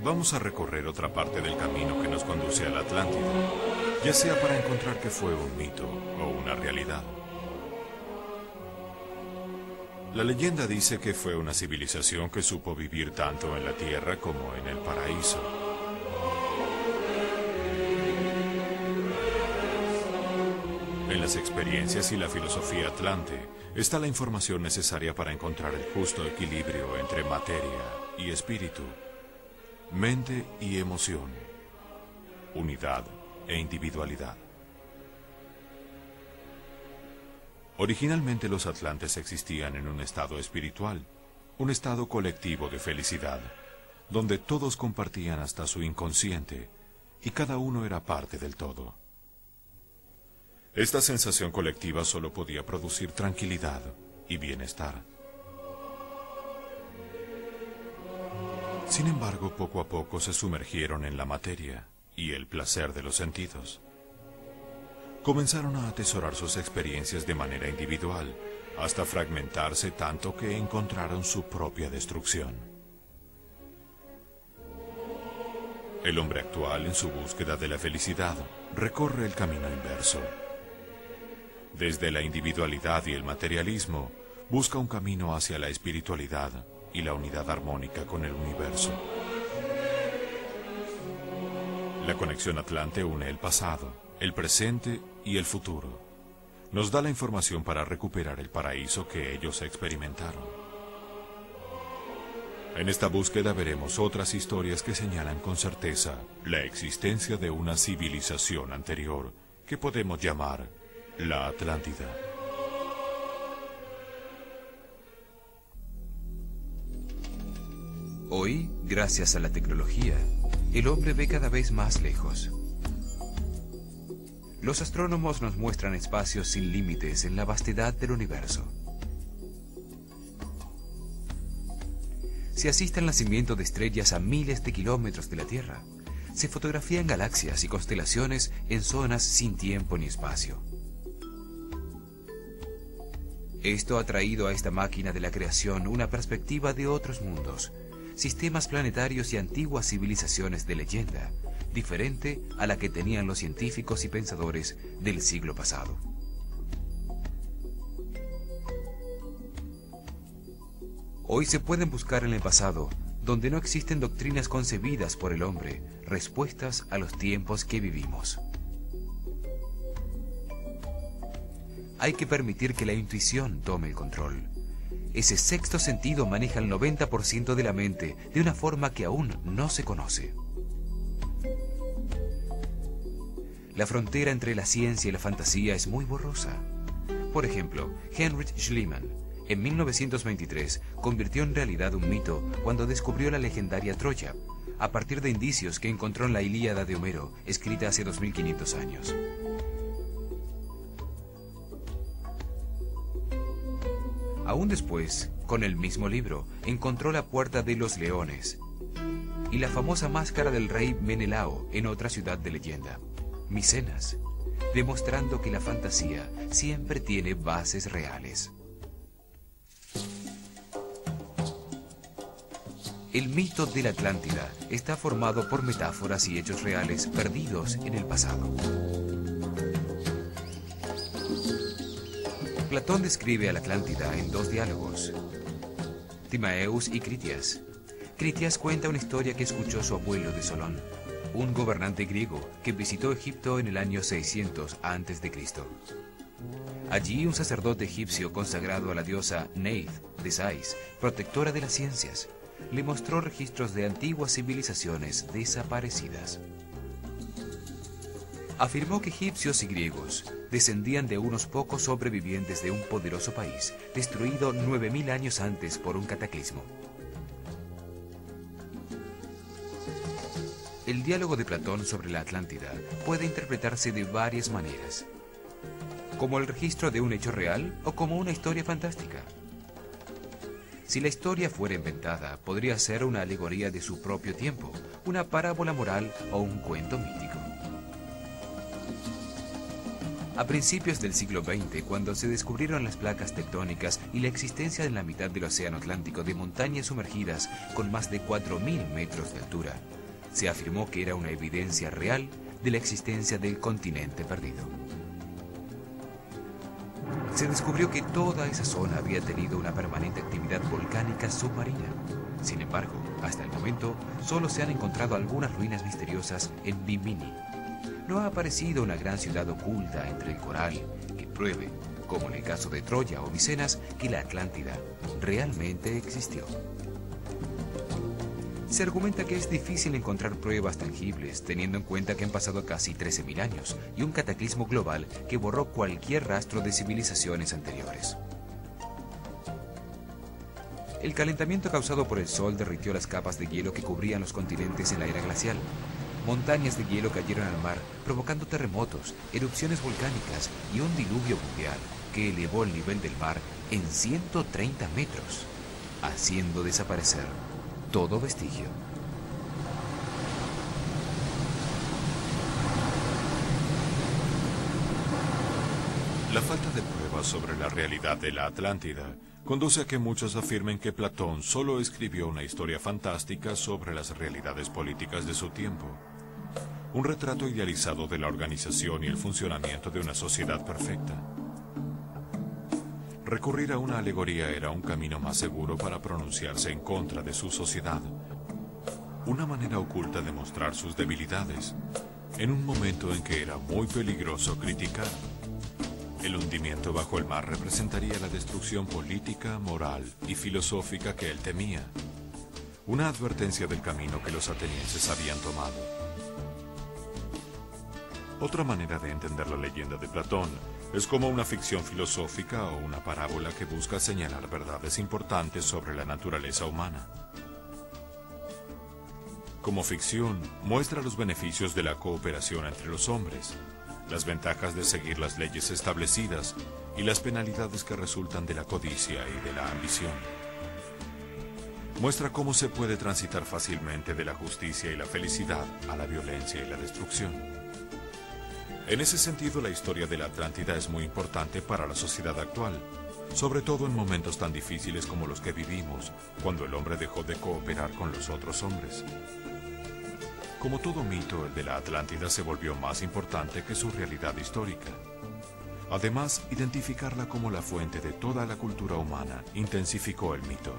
Vamos a recorrer otra parte del camino que nos conduce a la Atlántida, ya sea para encontrar que fue un mito o una realidad. La leyenda dice que fue una civilización que supo vivir tanto en la Tierra como en el paraíso. En las experiencias y la filosofía atlante está la información necesaria para encontrar el justo equilibrio entre materia y espíritu, mente y emoción, unidad e individualidad. Originalmente los atlantes existían en un estado espiritual, un estado colectivo de felicidad, donde todos compartían hasta su inconsciente y cada uno era parte del todo. Esta sensación colectiva solo podía producir tranquilidad y bienestar. Sin embargo, poco a poco se sumergieron en la materia y el placer de los sentidos. Comenzaron a atesorar sus experiencias de manera individual, hasta fragmentarse tanto que encontraron su propia destrucción. El hombre actual, en su búsqueda de la felicidad, recorre el camino inverso. Desde la individualidad y el materialismo, busca un camino hacia la espiritualidad y la unidad armónica con el universo. La conexión atlante une el pasado, el presente y el futuro. Nos da la información para recuperar el paraíso que ellos experimentaron. En esta búsqueda veremos otras historias que señalan con certeza la existencia de una civilización anterior que podemos llamar la Atlántida. Hoy, gracias a la tecnología, el hombre ve cada vez más lejos. Los astrónomos nos muestran espacios sin límites en la vastedad del universo. Se asiste al nacimiento de estrellas a miles de kilómetros de la Tierra. Se fotografían galaxias y constelaciones en zonas sin tiempo ni espacio. Esto ha traído a esta máquina de la creación una perspectiva de otros mundos, sistemas planetarios y antiguas civilizaciones de leyenda, diferente a la que tenían los científicos y pensadores del siglo pasado. Hoy se pueden buscar en el pasado, donde no existen doctrinas concebidas por el hombre, respuestas a los tiempos que vivimos. Hay que permitir que la intuición tome el control. Ese sexto sentido maneja el 90% de la mente de una forma que aún no se conoce. La frontera entre la ciencia y la fantasía es muy borrosa. Por ejemplo, Heinrich Schliemann, en 1923, convirtió en realidad un mito cuando descubrió la legendaria Troya, a partir de indicios que encontró en la Ilíada de Homero, escrita hace 2500 años. Aún después, con el mismo libro, encontró la Puerta de los Leones y la famosa máscara del rey Menelao en otra ciudad de leyenda, Micenas, demostrando que la fantasía siempre tiene bases reales. El mito de la Atlántida está formado por metáforas y hechos reales perdidos en el pasado. Platón describe a la Atlántida en dos diálogos, Timaeus y Critias. Critias cuenta una historia que escuchó su abuelo de Solón, un gobernante griego que visitó Egipto en el año 600 a.C. Allí un sacerdote egipcio consagrado a la diosa Neith de Sais, protectora de las ciencias, le mostró registros de antiguas civilizaciones desaparecidas. Afirmó que egipcios y griegos descendían de unos pocos sobrevivientes de un poderoso país, destruido 9000 años antes por un cataclismo. El diálogo de Platón sobre la Atlántida puede interpretarse de varias maneras, como el registro de un hecho real o como una historia fantástica. Si la historia fuera inventada, podría ser una alegoría de su propio tiempo, una parábola moral o un cuento mítico. A principios del siglo XX, cuando se descubrieron las placas tectónicas y la existencia en la mitad del océano Atlántico de montañas sumergidas con más de 4.000 metros de altura, se afirmó que era una evidencia real de la existencia del continente perdido. Se descubrió que toda esa zona había tenido una permanente actividad volcánica submarina. Sin embargo, hasta el momento, solo se han encontrado algunas ruinas misteriosas en Bimini. No ha aparecido una gran ciudad oculta entre el coral que pruebe, como en el caso de Troya o Micenas, que la Atlántida realmente existió. Se argumenta que es difícil encontrar pruebas tangibles, teniendo en cuenta que han pasado casi 13.000 años y un cataclismo global que borró cualquier rastro de civilizaciones anteriores. El calentamiento causado por el Sol derritió las capas de hielo que cubrían los continentes en la era glacial. Montañas de hielo cayeron al mar, provocando terremotos, erupciones volcánicas y un diluvio mundial que elevó el nivel del mar en 130 metros, haciendo desaparecer todo vestigio. La falta de pruebas sobre la realidad de la Atlántida conduce a que muchos afirmen que Platón solo escribió una historia fantástica sobre las realidades políticas de su tiempo. Un retrato idealizado de la organización y el funcionamiento de una sociedad perfecta. Recurrir a una alegoría era un camino más seguro para pronunciarse en contra de su sociedad. Una manera oculta de mostrar sus debilidades, en un momento en que era muy peligroso criticar. El hundimiento bajo el mar representaría la destrucción política, moral y filosófica que él temía. Una advertencia del camino que los atenienses habían tomado. Otra manera de entender la leyenda de Platón es como una ficción filosófica o una parábola que busca señalar verdades importantes sobre la naturaleza humana. Como ficción, muestra los beneficios de la cooperación entre los hombres, las ventajas de seguir las leyes establecidas y las penalidades que resultan de la codicia y de la ambición. Muestra cómo se puede transitar fácilmente de la justicia y la felicidad a la violencia y la destrucción. En ese sentido, la historia de la Atlántida es muy importante para la sociedad actual, sobre todo en momentos tan difíciles como los que vivimos, cuando el hombre dejó de cooperar con los otros hombres. Como todo mito, el de la Atlántida se volvió más importante que su realidad histórica. Además, identificarla como la fuente de toda la cultura humana intensificó el mito.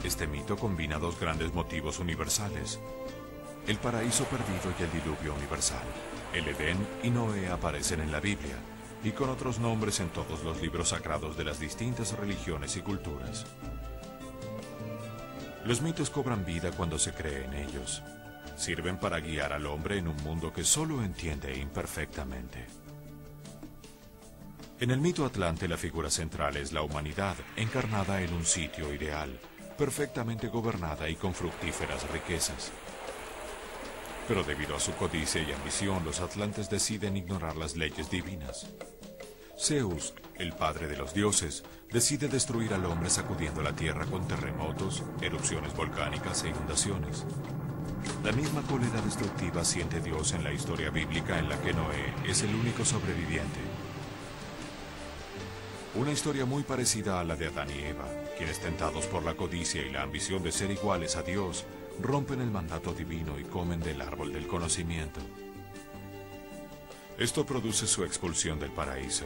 Este mito combina dos grandes motivos universales: el paraíso perdido y el diluvio universal. El Edén y Noé aparecen en la Biblia, y con otros nombres en todos los libros sagrados de las distintas religiones y culturas. Los mitos cobran vida cuando se cree en ellos. Sirven para guiar al hombre en un mundo que solo entiende imperfectamente. En el mito atlante, la figura central es la humanidad, encarnada en un sitio ideal, perfectamente gobernada y con fructíferas riquezas. Pero debido a su codicia y ambición, los atlantes deciden ignorar las leyes divinas. Zeus, el padre de los dioses, decide destruir al hombre sacudiendo la tierra con terremotos, erupciones volcánicas e inundaciones. La misma cólera destructiva siente Dios en la historia bíblica en la que Noé es el único sobreviviente. Una historia muy parecida a la de Adán y Eva, quienes, tentados por la codicia y la ambición de ser iguales a Dios, rompen el mandato divino y comen del árbol del conocimiento. Esto produce su expulsión del paraíso.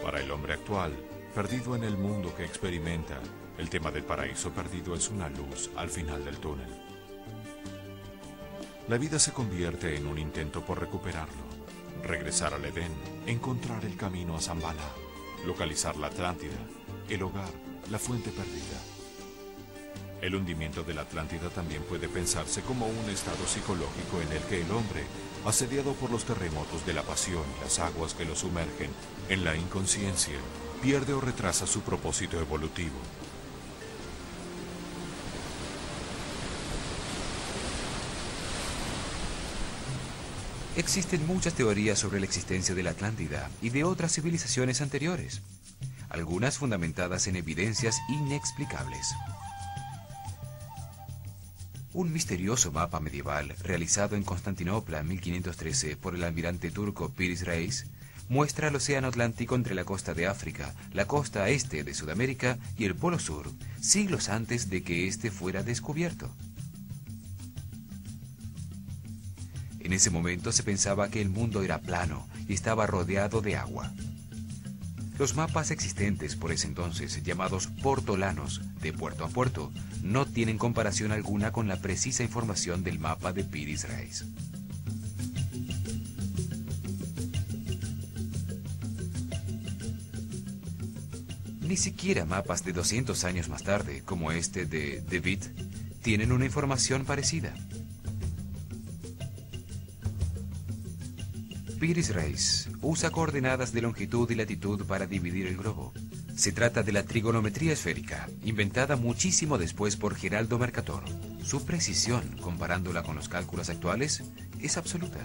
Para el hombre actual, perdido en el mundo que experimenta, el tema del paraíso perdido es una luz al final del túnel. La vida se convierte en un intento por recuperarlo, regresar al Edén, encontrar el camino a Zambala, localizar la Atlántida, el hogar, la fuente perdida. El hundimiento de la Atlántida también puede pensarse como un estado psicológico en el que el hombre, asediado por los terremotos de la pasión y las aguas que lo sumergen en la inconsciencia, pierde o retrasa su propósito evolutivo. Existen muchas teorías sobre la existencia de la Atlántida y de otras civilizaciones anteriores, algunas fundamentadas en evidencias inexplicables. Un misterioso mapa medieval realizado en Constantinopla en 1513 por el almirante turco Piris Reis muestra el océano Atlántico entre la costa de África, la costa este de Sudamérica y el Polo Sur, siglos antes de que éste fuera descubierto. En ese momento se pensaba que el mundo era plano y estaba rodeado de agua. Los mapas existentes por ese entonces, llamados portolanos, de puerto a puerto, no tienen comparación alguna con la precisa información del mapa de Piris Reis. Ni siquiera mapas de 200 años más tarde, como este de De Witt, tienen una información parecida. Piris Reis usa coordenadas de longitud y latitud para dividir el globo. Se trata de la trigonometría esférica, inventada muchísimo después por Geraldo Mercator. Su precisión, comparándola con los cálculos actuales, es absoluta.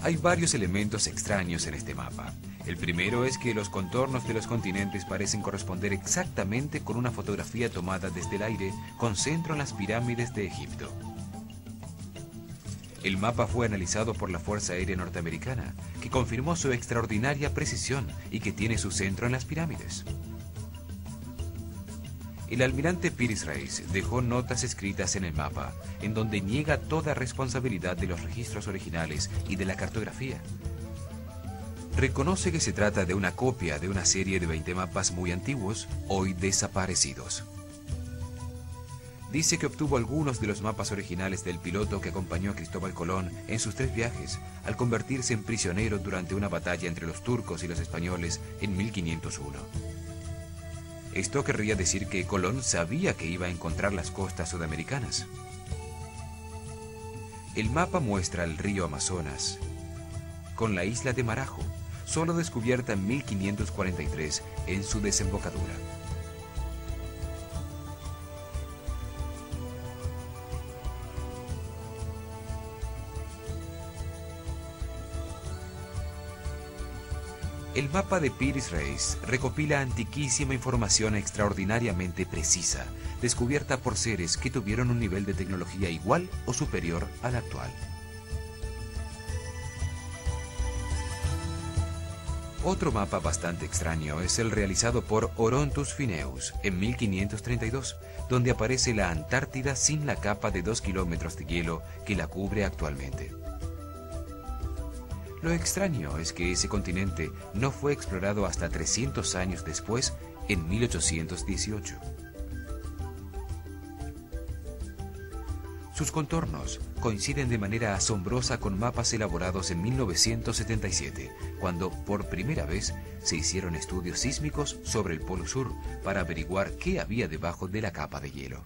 Hay varios elementos extraños en este mapa. El primero es que los contornos de los continentes parecen corresponder exactamente con una fotografía tomada desde el aire con centro en las pirámides de Egipto. El mapa fue analizado por la Fuerza Aérea Norteamericana, que confirmó su extraordinaria precisión y que tiene su centro en las pirámides. El almirante Piris Reis dejó notas escritas en el mapa, en donde niega toda responsabilidad de los registros originales y de la cartografía. Reconoce que se trata de una copia de una serie de 20 mapas muy antiguos, hoy desaparecidos. Dice que obtuvo algunos de los mapas originales del piloto que acompañó a Cristóbal Colón en sus 3 viajes, al convertirse en prisionero durante una batalla entre los turcos y los españoles en 1501. Esto querría decir que Colón sabía que iba a encontrar las costas sudamericanas. El mapa muestra el río Amazonas, con la isla de Marajo, solo descubierta en 1543 en su desembocadura. El mapa de Piris Reis recopila antiquísima información extraordinariamente precisa, descubierta por seres que tuvieron un nivel de tecnología igual o superior al actual. Otro mapa bastante extraño es el realizado por Orontus Phineus en 1532, donde aparece la Antártida sin la capa de 2 kilómetros de hielo que la cubre actualmente. Lo extraño es que ese continente no fue explorado hasta 300 años después, en 1818. Sus contornos coinciden de manera asombrosa con mapas elaborados en 1977, cuando por primera vez se hicieron estudios sísmicos sobre el Polo Sur para averiguar qué había debajo de la capa de hielo.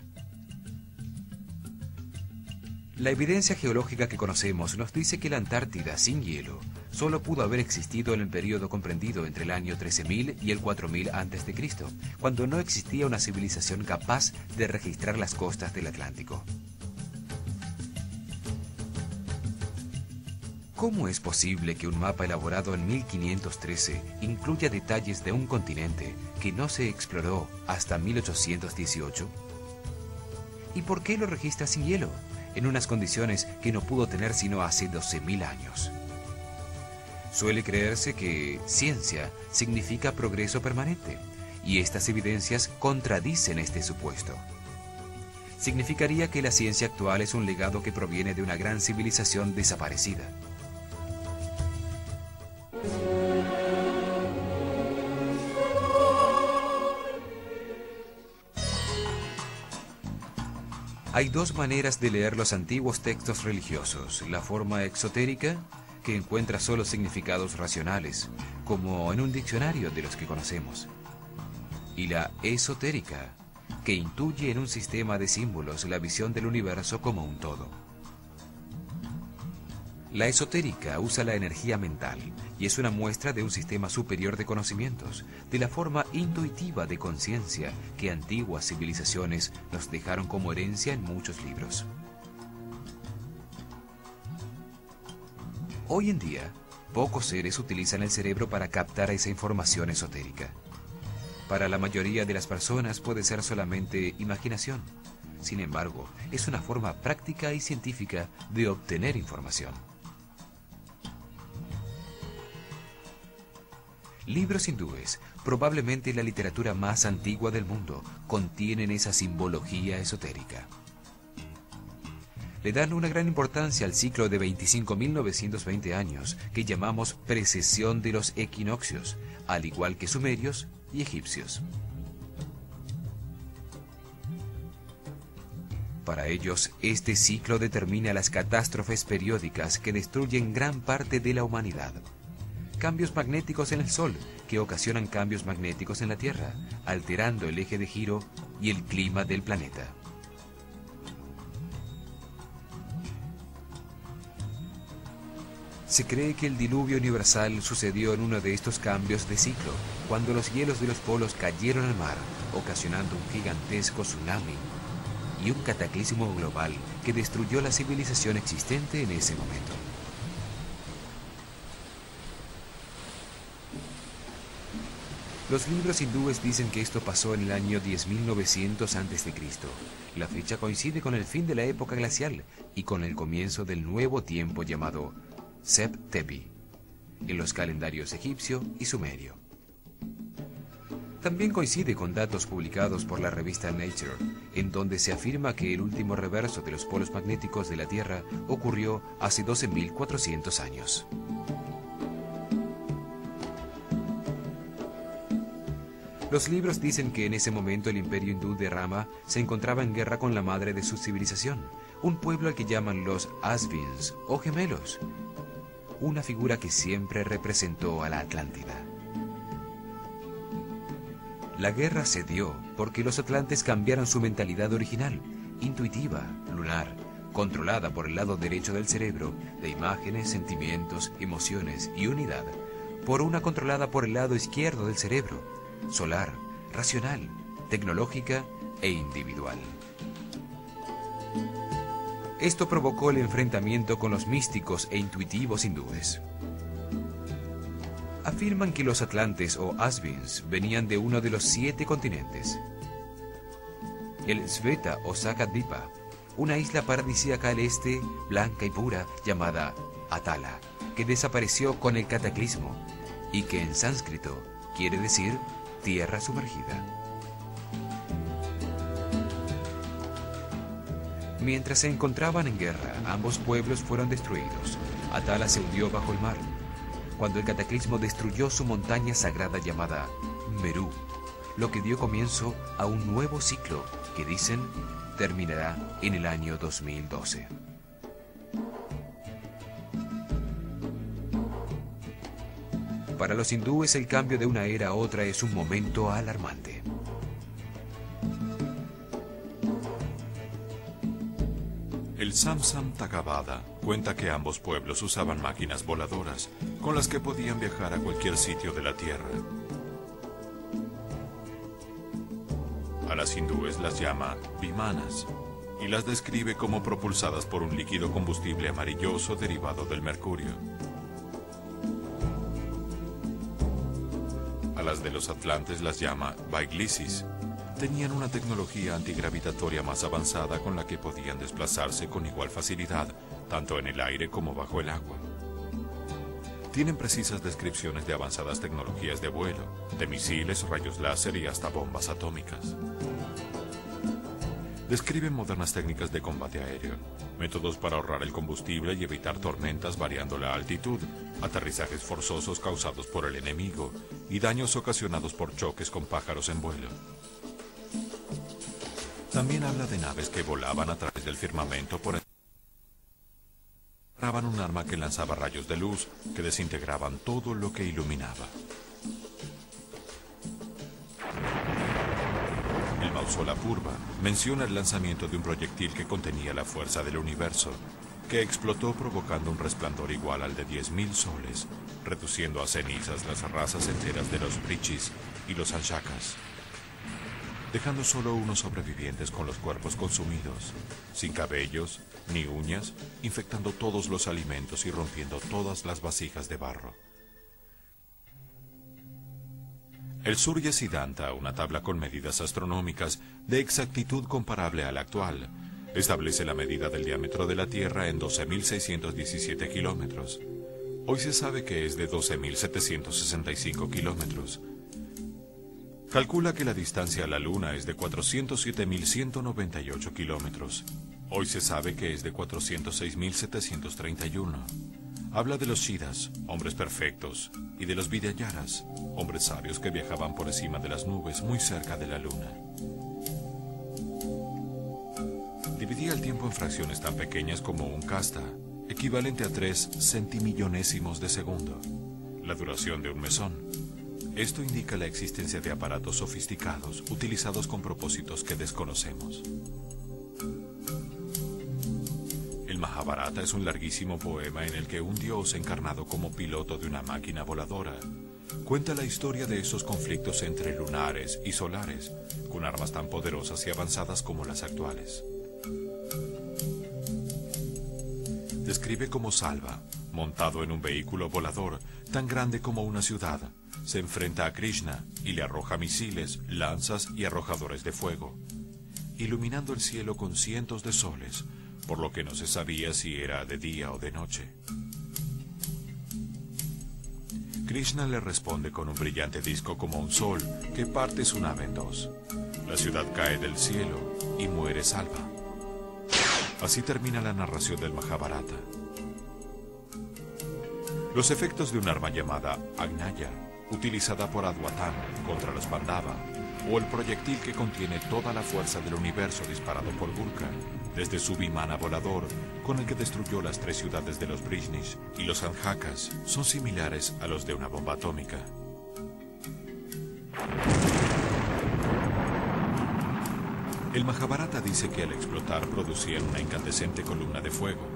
La evidencia geológica que conocemos nos dice que la Antártida sin hielo solo pudo haber existido en el periodo comprendido entre el año 13.000 y el 4.000 a.C., cuando no existía una civilización capaz de registrar las costas del Atlántico. ¿Cómo es posible que un mapa elaborado en 1513 incluya detalles de un continente que no se exploró hasta 1818? ¿Y por qué lo registra sin hielo, en unas condiciones que no pudo tener sino hace 12.000 años? Suele creerse que ciencia significa progreso permanente, y estas evidencias contradicen este supuesto. Significaría que la ciencia actual es un legado que proviene de una gran civilización desaparecida. Hay 2 maneras de leer los antiguos textos religiosos: la forma exotérica, que encuentra solo significados racionales, como en un diccionario de los que conocemos, y la esotérica, que intuye en un sistema de símbolos la visión del universo como un todo. La esotérica usa la energía mental y es una muestra de un sistema superior de conocimientos, de la forma intuitiva de conciencia que antiguas civilizaciones nos dejaron como herencia en muchos libros. Hoy en día, pocos seres utilizan el cerebro para captar esa información esotérica. Para la mayoría de las personas puede ser solamente imaginación. Sin embargo, es una forma práctica y científica de obtener información. Libros hindúes, probablemente la literatura más antigua del mundo, contienen esa simbología esotérica. Le dan una gran importancia al ciclo de 25.920 años que llamamos precesión de los equinoccios, al igual que sumerios y egipcios. Para ellos, este ciclo determina las catástrofes periódicas que destruyen gran parte de la humanidad. Cambios magnéticos en el Sol, que ocasionan cambios magnéticos en la Tierra, alterando el eje de giro y el clima del planeta. Se cree que el diluvio universal sucedió en uno de estos cambios de ciclo, cuando los hielos de los polos cayeron al mar, ocasionando un gigantesco tsunami y un cataclismo global que destruyó la civilización existente en ese momento. Los libros hindúes dicen que esto pasó en el año 10.900 a.C. La fecha coincide con el fin de la época glacial y con el comienzo del nuevo tiempo llamado Sep Tepi, en los calendarios egipcio y sumerio. También coincide con datos publicados por la revista Nature, en donde se afirma que el último reverso de los polos magnéticos de la Tierra ocurrió hace 12.400 años. Los libros dicen que en ese momento el imperio hindú de Rama se encontraba en guerra con la madre de su civilización, un pueblo al que llaman los Asvins o gemelos, una figura que siempre representó a la Atlántida. La guerra se dio porque los atlantes cambiaron su mentalidad original, intuitiva, lunar, controlada por el lado derecho del cerebro, de imágenes, sentimientos, emociones y unidad, por una controlada por el lado izquierdo del cerebro, solar, racional, tecnológica e individual. Esto provocó el enfrentamiento con los místicos e intuitivos hindúes. Afirman que los atlantes o Asvins venían de uno de los 7 continentes. El Sveta o Sakadvipa, una isla paradisíaca al este, blanca y pura, llamada Atala, que desapareció con el cataclismo y que en sánscrito quiere decir tierra sumergida. Mientras se encontraban en guerra, ambos pueblos fueron destruidos. Atala se hundió bajo el mar, cuando el cataclismo destruyó su montaña sagrada llamada Meru, lo que dio comienzo a un nuevo ciclo que dicen terminará en el año 2012. Para los hindúes el cambio de una era a otra es un momento alarmante. El Samsam Tagabada cuenta que ambos pueblos usaban máquinas voladoras con las que podían viajar a cualquier sitio de la Tierra. A las hindúes las llama vimanas y las describe como propulsadas por un líquido combustible amarilloso derivado del mercurio. A las de los atlantes las llama Vaiglisis. Tenían una tecnología antigravitatoria más avanzada con la que podían desplazarse con igual facilidad, tanto en el aire como bajo el agua. Tienen precisas descripciones de avanzadas tecnologías de vuelo, de misiles, rayos láser y hasta bombas atómicas. Describen modernas técnicas de combate aéreo, métodos para ahorrar el combustible y evitar tormentas variando la altitud, aterrizajes forzosos causados por el enemigo y daños ocasionados por choques con pájaros en vuelo. También habla de naves que volaban a través del firmamento por un arma que lanzaba rayos de luz que desintegraban todo lo que iluminaba. El Mausula Purva menciona el lanzamiento de un proyectil que contenía la fuerza del universo, que explotó provocando un resplandor igual al de 10.000 soles, reduciendo a cenizas las razas enteras de los Brichis y los Anshakas, dejando solo unos sobrevivientes con los cuerpos consumidos, sin cabellos ni uñas, infectando todos los alimentos y rompiendo todas las vasijas de barro. El Surya Siddhanta, una tabla con medidas astronómicas de exactitud comparable a la actual, establece la medida del diámetro de la Tierra en 12.617 kilómetros. Hoy se sabe que es de 12.765 kilómetros. Calcula que la distancia a la Luna es de 407.198 kilómetros. Hoy se sabe que es de 406.731. Habla de los Siddhas, hombres perfectos, y de los Vidyayaras, hombres sabios que viajaban por encima de las nubes muy cerca de la Luna. Dividía el tiempo en fracciones tan pequeñas como un kasta, equivalente a 3 centimillonésimos de segundo, la duración de un mesón. Esto indica la existencia de aparatos sofisticados utilizados con propósitos que desconocemos. El Mahabharata es un larguísimo poema en el que un dios encarnado como piloto de una máquina voladora cuenta la historia de esos conflictos entre lunares y solares, con armas tan poderosas y avanzadas como las actuales. Describe cómo Salva, montado en un vehículo volador tan grande como una ciudad, se enfrenta a Krishna y le arroja misiles, lanzas y arrojadores de fuego, iluminando el cielo con cientos de soles, por lo que no se sabía si era de día o de noche. Krishna le responde con un brillante disco como un sol que parte su nave en dos. La ciudad cae del cielo y muere Salva. Así termina la narración del Mahabharata. Los efectos de un arma llamada Agnaya, utilizada por Adwatan contra los Pandava, o el proyectil que contiene toda la fuerza del universo disparado por Gurkha, desde su Vimana volador, con el que destruyó las 3 ciudades de los Brishnis y los Anjakas, son similares a los de una bomba atómica. El Mahabharata dice que al explotar producían una incandescente columna de fuego,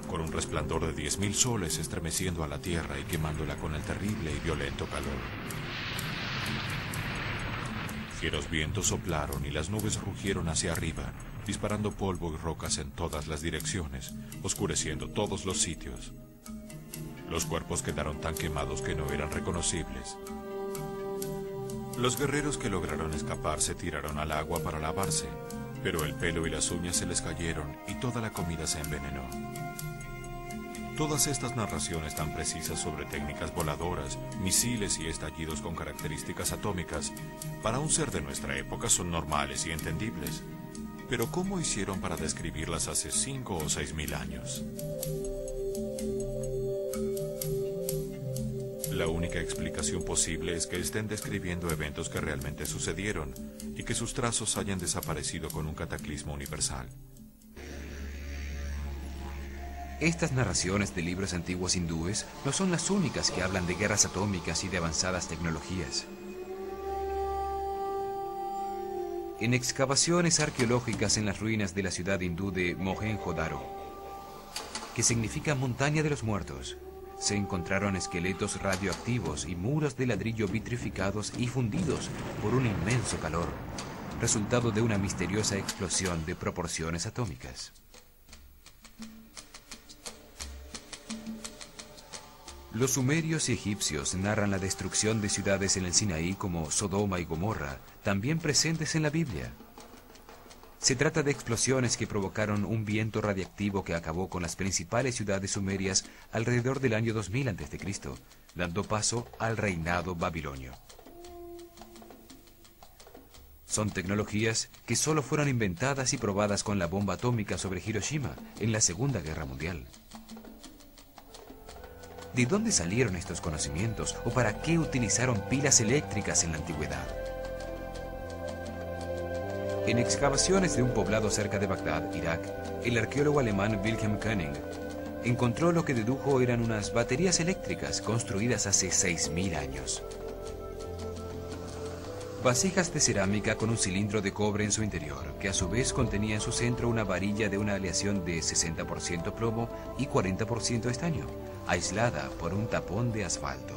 con un resplandor de 10.000 soles estremeciendo a la tierra y quemándola con el terrible y violento calor. Fieros vientos soplaron y las nubes rugieron hacia arriba, disparando polvo y rocas en todas las direcciones, oscureciendo todos los sitios. Los cuerpos quedaron tan quemados que no eran reconocibles. Los guerreros que lograron escapar se tiraron al agua para lavarse, pero el pelo y las uñas se les cayeron y toda la comida se envenenó. Todas estas narraciones tan precisas sobre técnicas voladoras, misiles y estallidos con características atómicas, para un ser de nuestra época son normales y entendibles. Pero ¿cómo hicieron para describirlas hace 5 o 6.000 años? La única explicación posible es que estén describiendo eventos que realmente sucedieron y que sus trazos hayan desaparecido con un cataclismo universal. Estas narraciones de libros antiguos hindúes no son las únicas que hablan de guerras atómicas y de avanzadas tecnologías. En excavaciones arqueológicas en las ruinas de la ciudad hindú de Mohenjo-Daro, que significa montaña de los muertos, se encontraron esqueletos radioactivos y muros de ladrillo vitrificados y fundidos por un inmenso calor, resultado de una misteriosa explosión de proporciones atómicas. Los sumerios y egipcios narran la destrucción de ciudades en el Sinaí como Sodoma y Gomorra, también presentes en la Biblia. Se trata de explosiones que provocaron un viento radiactivo que acabó con las principales ciudades sumerias alrededor del año 2000 a.C., dando paso al reinado babilonio. Son tecnologías que solo fueron inventadas y probadas con la bomba atómica sobre Hiroshima en la Segunda Guerra Mundial. ¿De dónde salieron estos conocimientos o para qué utilizaron pilas eléctricas en la antigüedad? En excavaciones de un poblado cerca de Bagdad, Irak, el arqueólogo alemán Wilhelm Koenig encontró lo que dedujo eran unas baterías eléctricas construidas hace 6.000 años. Vasijas de cerámica con un cilindro de cobre en su interior, que a su vez contenía en su centro una varilla de una aleación de 60% plomo y 40% estaño, aislada por un tapón de asfalto.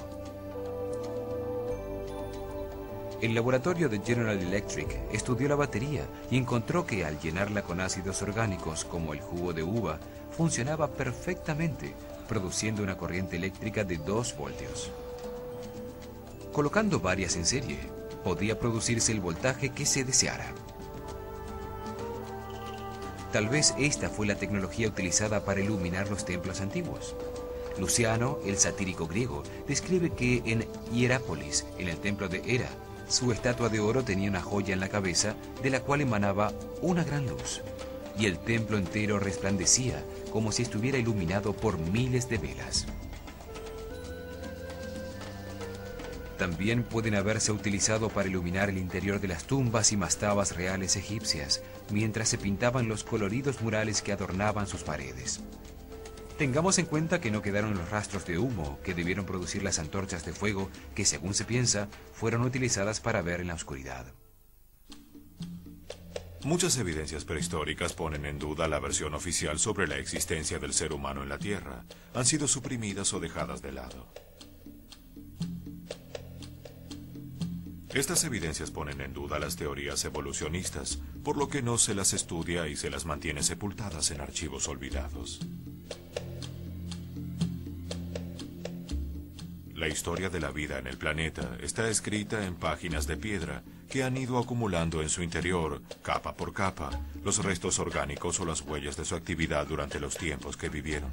El laboratorio de General Electric estudió la batería y encontró que al llenarla con ácidos orgánicos como el jugo de uva, funcionaba perfectamente, produciendo una corriente eléctrica de 2 voltios. Colocando varias en serie, podía producirse el voltaje que se deseara. Tal vez esta fue la tecnología utilizada para iluminar los templos antiguos. Luciano, el satírico griego, describe que en Hierápolis, en el templo de Hera, su estatua de oro tenía una joya en la cabeza de la cual emanaba una gran luz, y el templo entero resplandecía como si estuviera iluminado por miles de velas. También pueden haberse utilizado para iluminar el interior de las tumbas y mastabas reales egipcias, mientras se pintaban los coloridos murales que adornaban sus paredes. Tengamos en cuenta que no quedaron los rastros de humo que debieron producir las antorchas de fuego que, según se piensa, fueron utilizadas para ver en la oscuridad. Muchas evidencias prehistóricas ponen en duda la versión oficial sobre la existencia del ser humano en la Tierra. Han sido suprimidas o dejadas de lado. Estas evidencias ponen en duda las teorías evolucionistas, por lo que no se las estudia y se las mantiene sepultadas en archivos olvidados. La historia de la vida en el planeta está escrita en páginas de piedra que han ido acumulando en su interior, capa por capa, los restos orgánicos o las huellas de su actividad durante los tiempos que vivieron.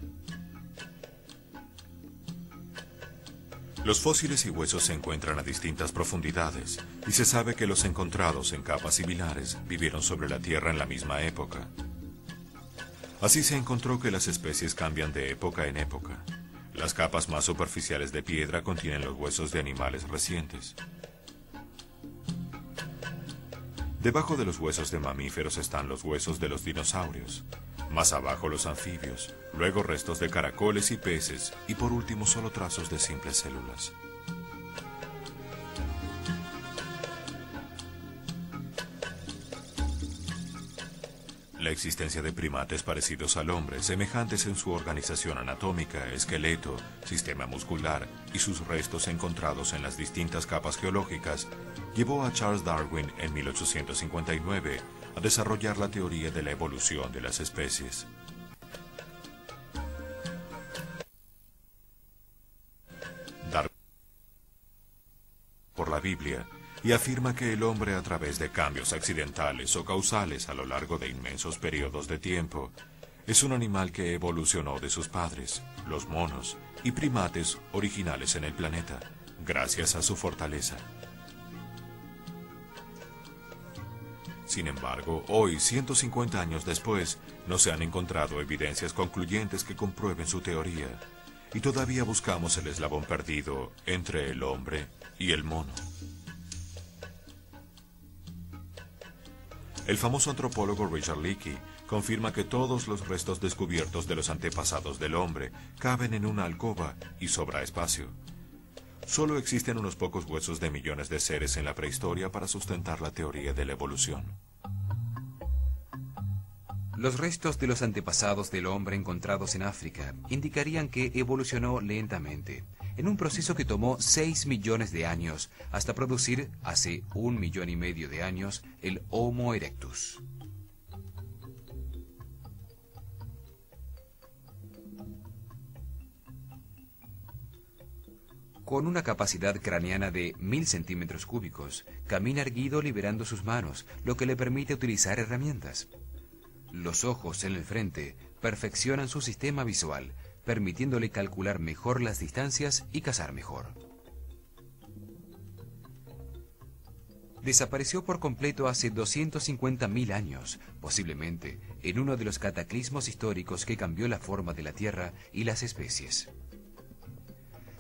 Los fósiles y huesos se encuentran a distintas profundidades y se sabe que los encontrados en capas similares vivieron sobre la Tierra en la misma época. Así se encontró que las especies cambian de época en época. Las capas más superficiales de piedra contienen los huesos de animales recientes. Debajo de los huesos de mamíferos están los huesos de los dinosaurios. Más abajo los anfibios, luego restos de caracoles y peces, y por último solo trazos de simples células. La existencia de primates parecidos al hombre, semejantes en su organización anatómica, esqueleto, sistema muscular y sus restos encontrados en las distintas capas geológicas, llevó a Charles Darwin en 1859 a desarrollar la teoría de la evolución de las especies. Darwin por la Biblia y afirma que el hombre, a través de cambios accidentales o causales a lo largo de inmensos periodos de tiempo, es un animal que evolucionó de sus padres, los monos y primates originales en el planeta, gracias a su fortaleza. Sin embargo, hoy, 150 años después, no se han encontrado evidencias concluyentes que comprueben su teoría, y todavía buscamos el eslabón perdido entre el hombre y el mono. El famoso antropólogo Richard Leakey confirma que todos los restos descubiertos de los antepasados del hombre caben en una alcoba y sobra espacio. Solo existen unos pocos huesos de millones de seres en la prehistoria para sustentar la teoría de la evolución. Los restos de los antepasados del hombre encontrados en África indicarían que evolucionó lentamente, en un proceso que tomó 6 millones de años, hasta producir, hace 1,5 millones de años, el Homo erectus. Con una capacidad craneana de 1000 centímetros cúbicos, camina erguido liberando sus manos, lo que le permite utilizar herramientas. Los ojos en el frente perfeccionan su sistema visual, permitiéndole calcular mejor las distancias y cazar mejor. Desapareció por completo hace 250.000 años, posiblemente en uno de los cataclismos históricos que cambió la forma de la Tierra y las especies.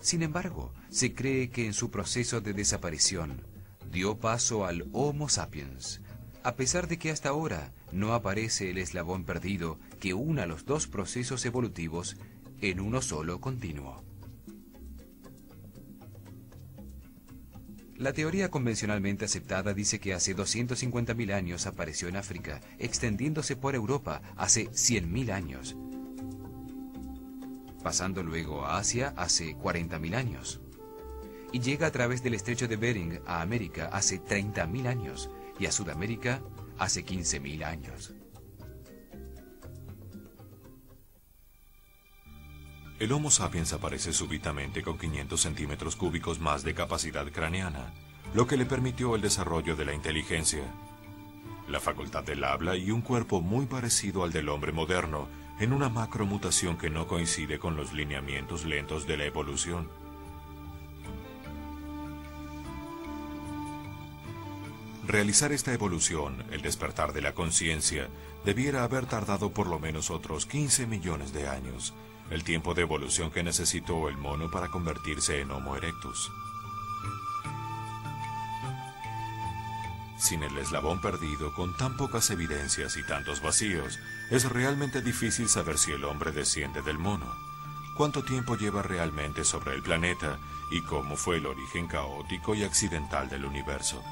Sin embargo, se cree que en su proceso de desaparición dio paso al Homo sapiens, a pesar de que hasta ahora no aparece el eslabón perdido que una los dos procesos evolutivos en uno solo continuo. La teoría convencionalmente aceptada dice que hace 250.000 años apareció en África, extendiéndose por Europa hace 100.000 años, pasando luego a Asia hace 40.000 años, y llega a través del estrecho de Bering a América hace 30.000 años, y a Sudamérica hace 15.000 años. El Homo sapiens aparece súbitamente con 500 centímetros cúbicos más de capacidad craneana, lo que le permitió el desarrollo de la inteligencia, la facultad del habla y un cuerpo muy parecido al del hombre moderno, en una macromutación que no coincide con los lineamientos lentos de la evolución. Realizar esta evolución, el despertar de la conciencia, debiera haber tardado por lo menos otros 15 millones de años, el tiempo de evolución que necesitó el mono para convertirse en Homo erectus. Sin el eslabón perdido, con tan pocas evidencias y tantos vacíos, es realmente difícil saber si el hombre desciende del mono, cuánto tiempo lleva realmente sobre el planeta y cómo fue el origen caótico y accidental del universo.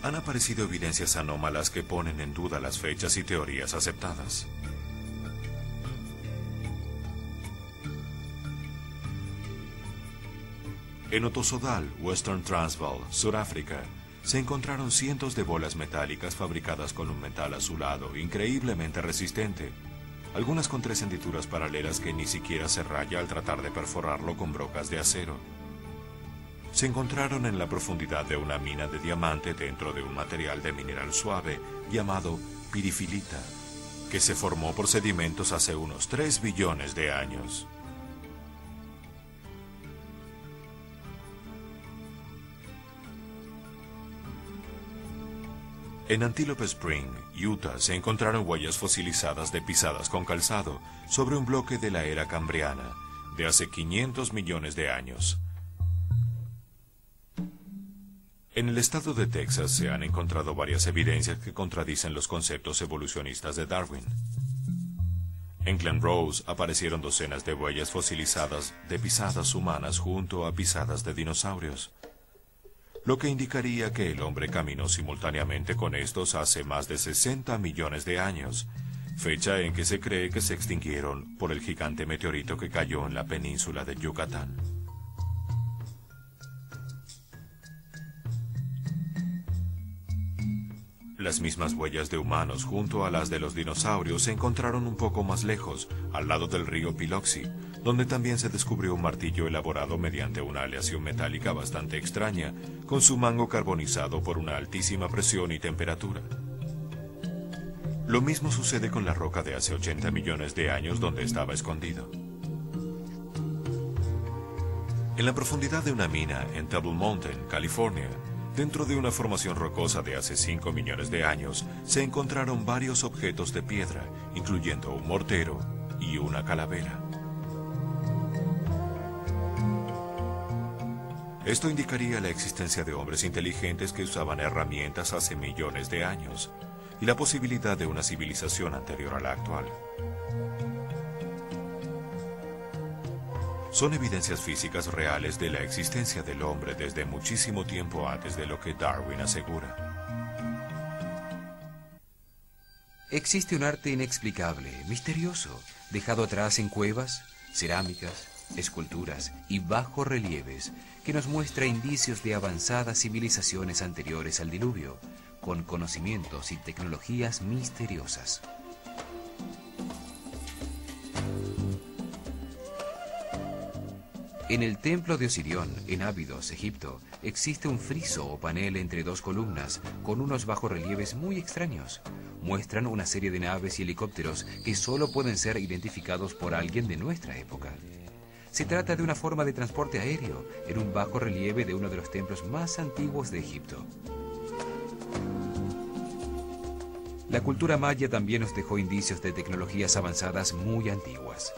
Han aparecido evidencias anómalas que ponen en duda las fechas y teorías aceptadas. En Ottosodal, Western Transvaal, Sudáfrica, se encontraron cientos de bolas metálicas fabricadas con un metal azulado increíblemente resistente, algunas con 3 hendiduras paralelas que ni siquiera se raya al tratar de perforarlo con brocas de acero. Se encontraron en la profundidad de una mina de diamante dentro de un material de mineral suave llamado pirifilita, que se formó por sedimentos hace unos 3 billones de años. En Antelope Spring, Utah, se encontraron huellas fosilizadas de pisadas con calzado sobre un bloque de la era cambriana, de hace 500 millones de años. En el estado de Texas se han encontrado varias evidencias que contradicen los conceptos evolucionistas de Darwin. En Glen Rose aparecieron docenas de huellas fosilizadas de pisadas humanas junto a pisadas de dinosaurios, lo que indicaría que el hombre caminó simultáneamente con estos hace más de 60 millones de años, fecha en que se cree que se extinguieron por el gigante meteorito que cayó en la península de Yucatán. Las mismas huellas de humanos junto a las de los dinosaurios se encontraron un poco más lejos, al lado del río Biloxi, donde también se descubrió un martillo elaborado mediante una aleación metálica bastante extraña, con su mango carbonizado por una altísima presión y temperatura. Lo mismo sucede con la roca de hace 80 millones de años donde estaba escondido. En la profundidad de una mina en Table Mountain, California, dentro de una formación rocosa de hace 5 millones de años, se encontraron varios objetos de piedra, incluyendo un mortero y una calavera. Esto indicaría la existencia de hombres inteligentes que usaban herramientas hace millones de años, y la posibilidad de una civilización anterior a la actual. Son evidencias físicas reales de la existencia del hombre desde muchísimo tiempo antes de lo que Darwin asegura. Existe un arte inexplicable, misterioso, dejado atrás en cuevas, cerámicas, esculturas y bajorrelieves que nos muestra indicios de avanzadas civilizaciones anteriores al diluvio, con conocimientos y tecnologías misteriosas. En el templo de Osirión, en Abidos, Egipto, existe un friso o panel entre 2 columnas con unos bajorrelieves muy extraños. Muestran una serie de naves y helicópteros que solo pueden ser identificados por alguien de nuestra época. Se trata de una forma de transporte aéreo en un bajorrelieve de uno de los templos más antiguos de Egipto. La cultura maya también nos dejó indicios de tecnologías avanzadas muy antiguas.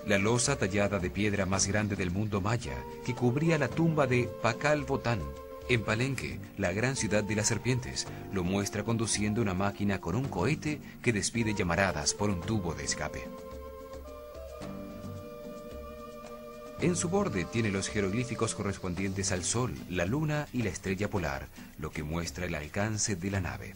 La losa tallada de piedra más grande del mundo maya, que cubría la tumba de Pakal Botán, en Palenque, la gran ciudad de las serpientes, lo muestra conduciendo una máquina con un cohete que despide llamaradas por un tubo de escape. En su borde tiene los jeroglíficos correspondientes al Sol, la Luna y la estrella polar, lo que muestra el alcance de la nave.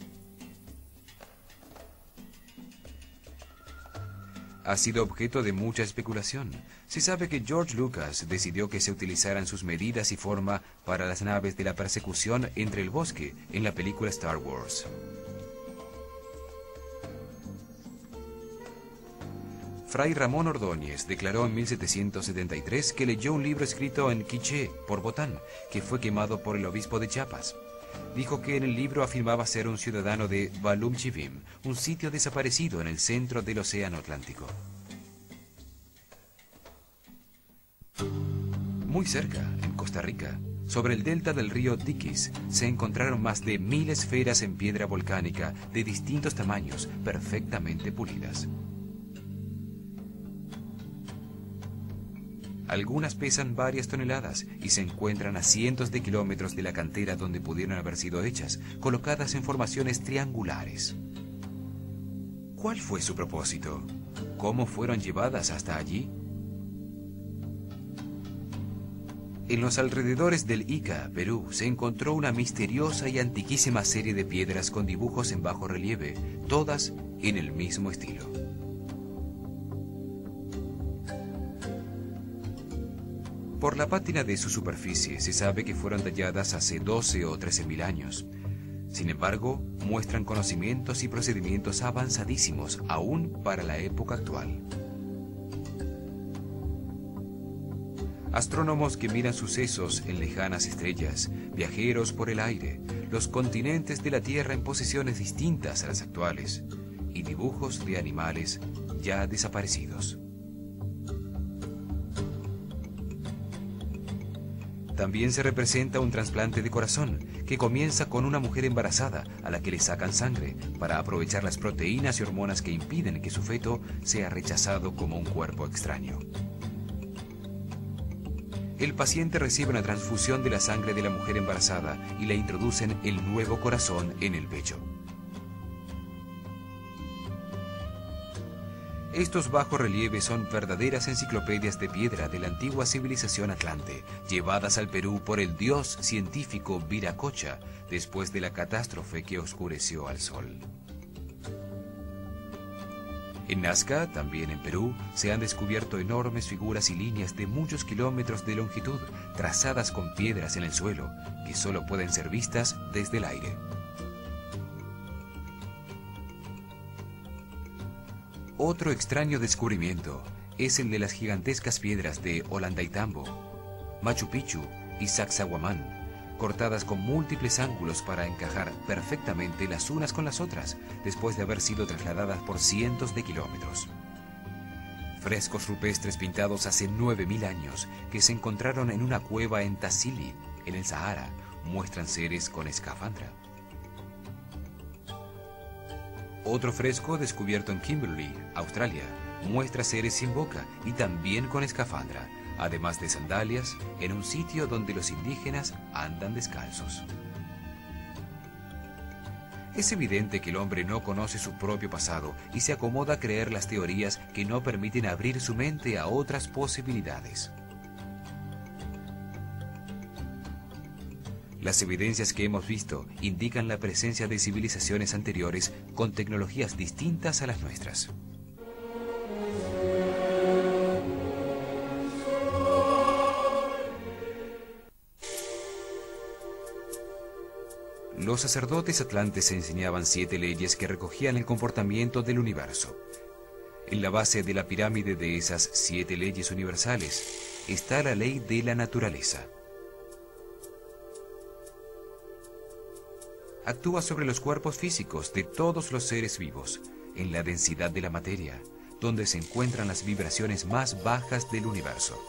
Ha sido objeto de mucha especulación. Se sabe que George Lucas decidió que se utilizaran sus medidas y forma para las naves de la persecución entre el bosque en la película Star Wars. Fray Ramón Ordóñez declaró en 1773 que leyó un libro escrito en quiché por Botán, que fue quemado por el obispo de Chiapas. Dijo que en el libro afirmaba ser un ciudadano de Balumchivim, un sitio desaparecido en el centro del Océano Atlántico. Muy cerca, en Costa Rica, sobre el delta del río Tiquis, se encontraron más de 1000 esferas en piedra volcánica de distintos tamaños, perfectamente pulidas. Algunas pesan varias toneladas y se encuentran a cientos de kilómetros de la cantera donde pudieron haber sido hechas, colocadas en formaciones triangulares. ¿Cuál fue su propósito? ¿Cómo fueron llevadas hasta allí? En los alrededores del Ica, Perú, se encontró una misteriosa y antiquísima serie de piedras con dibujos en bajo relieve, todas en el mismo estilo. Por la pátina de su superficie se sabe que fueron talladas hace 12 o 13.000 años. Sin embargo, muestran conocimientos y procedimientos avanzadísimos aún para la época actual. Astrónomos que miran sucesos en lejanas estrellas, viajeros por el aire, los continentes de la Tierra en posiciones distintas a las actuales, y dibujos de animales ya desaparecidos. También se representa un trasplante de corazón que comienza con una mujer embarazada a la que le sacan sangre para aprovechar las proteínas y hormonas que impiden que su feto sea rechazado como un cuerpo extraño. El paciente recibe una transfusión de la sangre de la mujer embarazada y le introducen el nuevo corazón en el pecho. Estos bajorrelieves son verdaderas enciclopedias de piedra de la antigua civilización atlante, llevadas al Perú por el dios científico Viracocha después de la catástrofe que oscureció al sol. En Nazca, también en Perú, se han descubierto enormes figuras y líneas de muchos kilómetros de longitud, trazadas con piedras en el suelo, que solo pueden ser vistas desde el aire. Otro extraño descubrimiento es el de las gigantescas piedras de Ollantaytambo, Machu Picchu y Sacsayhuamán, cortadas con múltiples ángulos para encajar perfectamente las unas con las otras, después de haber sido trasladadas por cientos de kilómetros. Frescos rupestres pintados hace 9000 años, que se encontraron en una cueva en Tassili, en el Sahara, muestran seres con escafandra. Otro fresco descubierto en Kimberley, Australia, muestra seres sin boca y también con escafandra, además de sandalias, en un sitio donde los indígenas andan descalzos. Es evidente que el hombre no conoce su propio pasado y se acomoda a creer las teorías que no permiten abrir su mente a otras posibilidades. Las evidencias que hemos visto indican la presencia de civilizaciones anteriores con tecnologías distintas a las nuestras. Los sacerdotes atlantes enseñaban 7 leyes que recogían el comportamiento del universo. En la base de la pirámide de esas 7 leyes universales está la ley de la naturaleza. Actúa sobre los cuerpos físicos de todos los seres vivos, en la densidad de la materia, donde se encuentran las vibraciones más bajas del universo.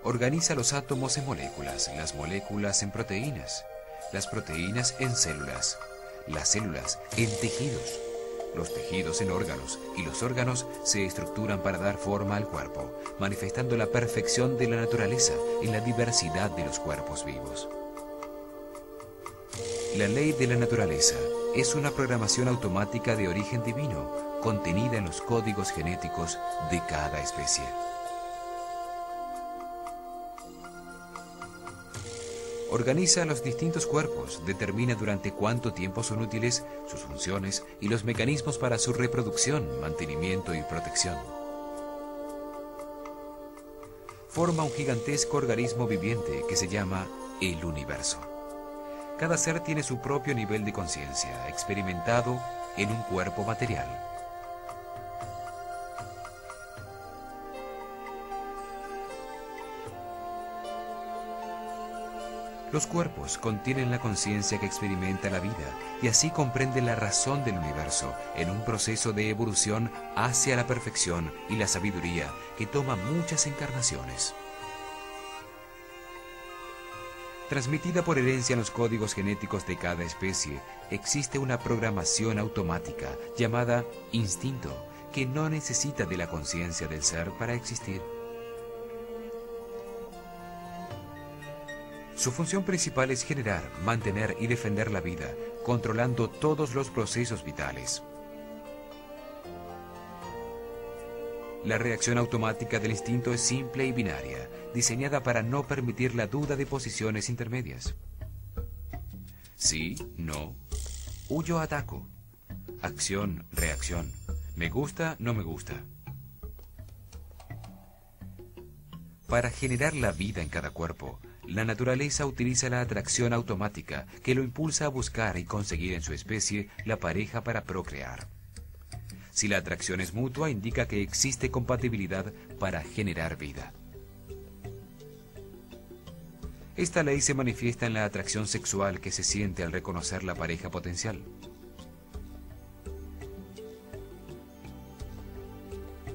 Organiza los átomos en moléculas, las moléculas en proteínas, las proteínas en células, las células en tejidos, los tejidos en órganos y los órganos se estructuran para dar forma al cuerpo, manifestando la perfección de la naturaleza en la diversidad de los cuerpos vivos. La ley de la naturaleza es una programación automática de origen divino, contenida en los códigos genéticos de cada especie. Organiza los distintos cuerpos, determina durante cuánto tiempo son útiles, sus funciones y los mecanismos para su reproducción, mantenimiento y protección. forma un gigantesco organismo viviente que se llama el universo. Cada ser tiene su propio nivel de conciencia, experimentado en un cuerpo material. Los cuerpos contienen la conciencia que experimenta la vida y así comprenden la razón del universo en un proceso de evolución hacia la perfección y la sabiduría que toma muchas encarnaciones. Transmitida por herencia en los códigos genéticos de cada especie, existe una programación automática llamada instinto que no necesita de la conciencia del ser para existir. Su función principal es generar, mantener y defender la vida, controlando todos los procesos vitales. La reacción automática del instinto es simple y binaria, diseñada para no permitir la duda de posiciones intermedias. Sí, no. Huyo, ataco. Acción, reacción. Me gusta, no me gusta. Para generar la vida en cada cuerpo, la naturaleza utiliza la atracción automática que lo impulsa a buscar y conseguir en su especie la pareja para procrear. Si la atracción es mutua, indica que existe compatibilidad para generar vida. Esta ley se manifiesta en la atracción sexual que se siente al reconocer la pareja potencial.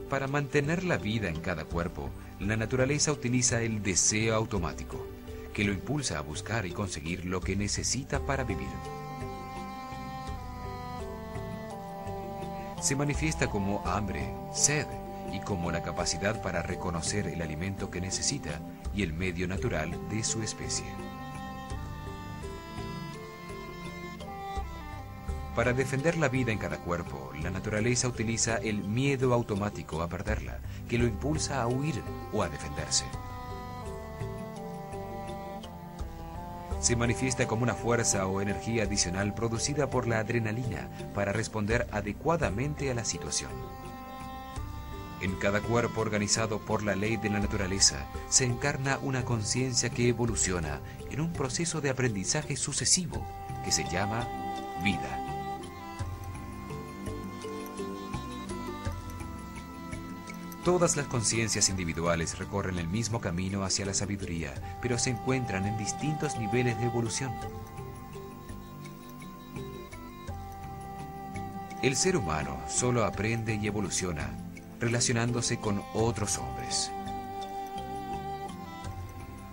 Para mantener la vida en cada cuerpo, la naturaleza utiliza el deseo automático, que lo impulsa a buscar y conseguir lo que necesita para vivir. Se manifiesta como hambre, sed y como la capacidad para reconocer el alimento que necesita y el medio natural de su especie. Para defender la vida en cada cuerpo, la naturaleza utiliza el miedo automático a perderla, que lo impulsa a huir o a defenderse. Se manifiesta como una fuerza o energía adicional producida por la adrenalina para responder adecuadamente a la situación. En cada cuerpo organizado por la ley de la naturaleza se encarna una conciencia que evoluciona en un proceso de aprendizaje sucesivo que se llama vida. Todas las conciencias individuales recorren el mismo camino hacia la sabiduría, pero se encuentran en distintos niveles de evolución. El ser humano solo aprende y evoluciona relacionándose con otros hombres.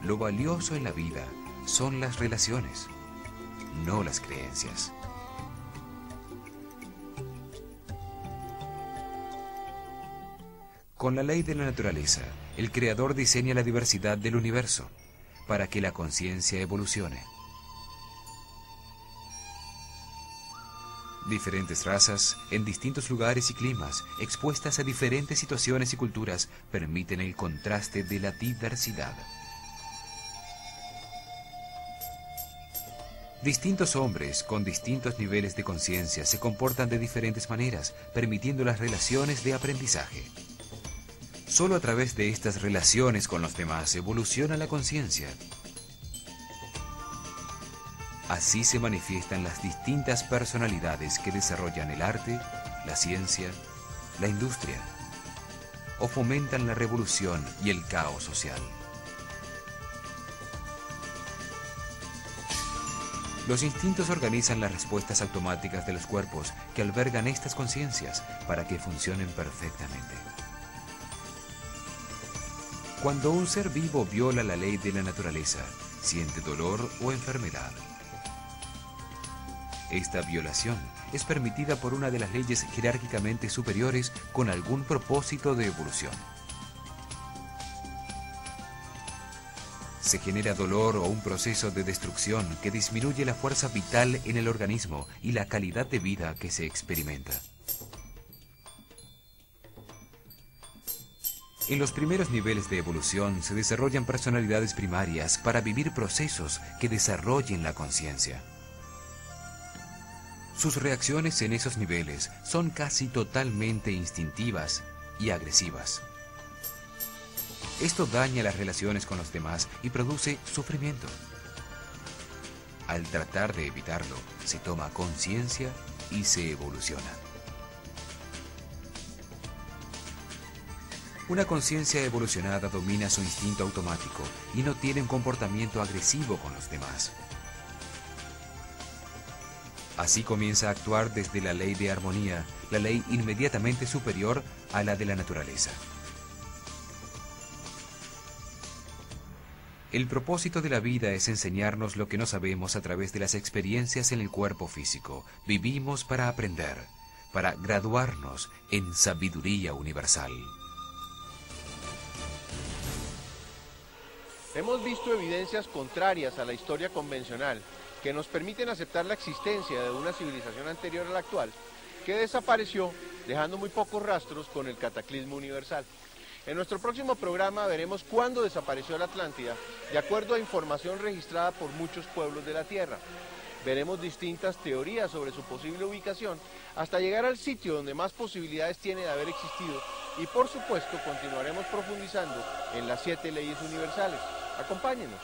Lo valioso en la vida son las relaciones, no las creencias. Con la ley de la naturaleza, el Creador diseña la diversidad del universo para que la conciencia evolucione. Diferentes razas, en distintos lugares y climas, expuestas a diferentes situaciones y culturas, permiten el contraste de la diversidad. Distintos hombres con distintos niveles de conciencia se comportan de diferentes maneras, permitiendo las relaciones de aprendizaje. Solo a través de estas relaciones con los demás evoluciona la conciencia. Así se manifiestan las distintas personalidades que desarrollan el arte, la ciencia, la industria, o fomentan la revolución y el caos social. Los instintos organizan las respuestas automáticas de los cuerpos que albergan estas conciencias para que funcionen perfectamente. Cuando un ser vivo viola la ley de la naturaleza, siente dolor o enfermedad. Esta violación es permitida por una de las leyes jerárquicamente superiores con algún propósito de evolución. Se genera dolor o un proceso de destrucción que disminuye la fuerza vital en el organismo y la calidad de vida que se experimenta. En los primeros niveles de evolución se desarrollan personalidades primarias para vivir procesos que desarrollen la conciencia. Sus reacciones en esos niveles son casi totalmente instintivas y agresivas. Esto daña las relaciones con los demás y produce sufrimiento. Al tratar de evitarlo, se toma conciencia y se evoluciona. Una conciencia evolucionada domina su instinto automático y no tiene un comportamiento agresivo con los demás. Así comienza a actuar desde la ley de armonía, la ley inmediatamente superior a la de la naturaleza. El propósito de la vida es enseñarnos lo que no sabemos a través de las experiencias en el cuerpo físico. Vivimos para aprender, para graduarnos en sabiduría universal. Hemos visto evidencias contrarias a la historia convencional que nos permiten aceptar la existencia de una civilización anterior a la actual, que desapareció dejando muy pocos rastros con el cataclismo universal. En nuestro próximo programa veremos cuándo desapareció la Atlántida, de acuerdo a información registrada por muchos pueblos de la Tierra. Veremos distintas teorías sobre su posible ubicación, hasta llegar al sitio donde más posibilidades tiene de haber existido, y por supuesto continuaremos profundizando en las 7 leyes universales. Acompáñenos.